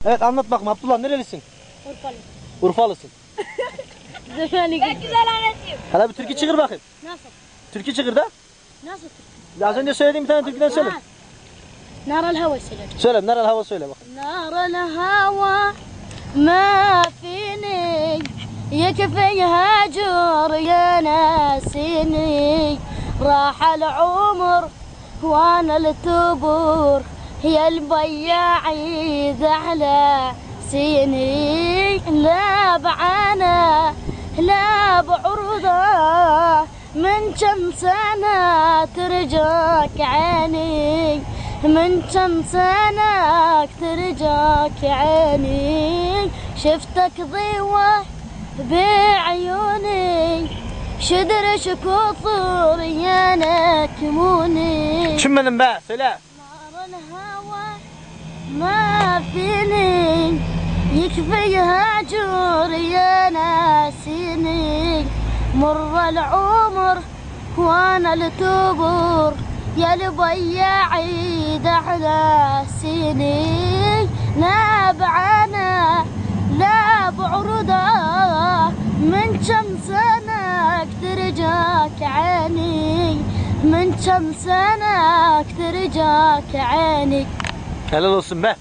Evet, anlat bakalım Abdullah, nerelisin? Urfalı. Urfalısın. Güzel anlatayım. Hele bir türkü çıkır bakayım. Nasıl? Türkü çıkır da. Nasıl? Az önce söylediğim bir tane türküden söyle. نار الهوى söyle. Söyle, nerel hava söyle bakalım. نار الهوى ما فيني يكفي هجر يا ناسيني راح العمر وانا التبور يا البياعيد على سيني لا بعنا لا بعرضه من كم سنة ترجاك عيني من كم سنة ترجاك عيني شفتك ضيوة بعيوني شدرش كثر يا نكموني Düşünmedim be, söyle. نار الهوى ما فيني يكفي هجر يا ناسيني مر العمر وانا التبور يا البياعيد على سيني لا بعنا لا بعرضه من كم سنة ترجاك عيني من كم سنة ترجاك عيني. Helal olsun be.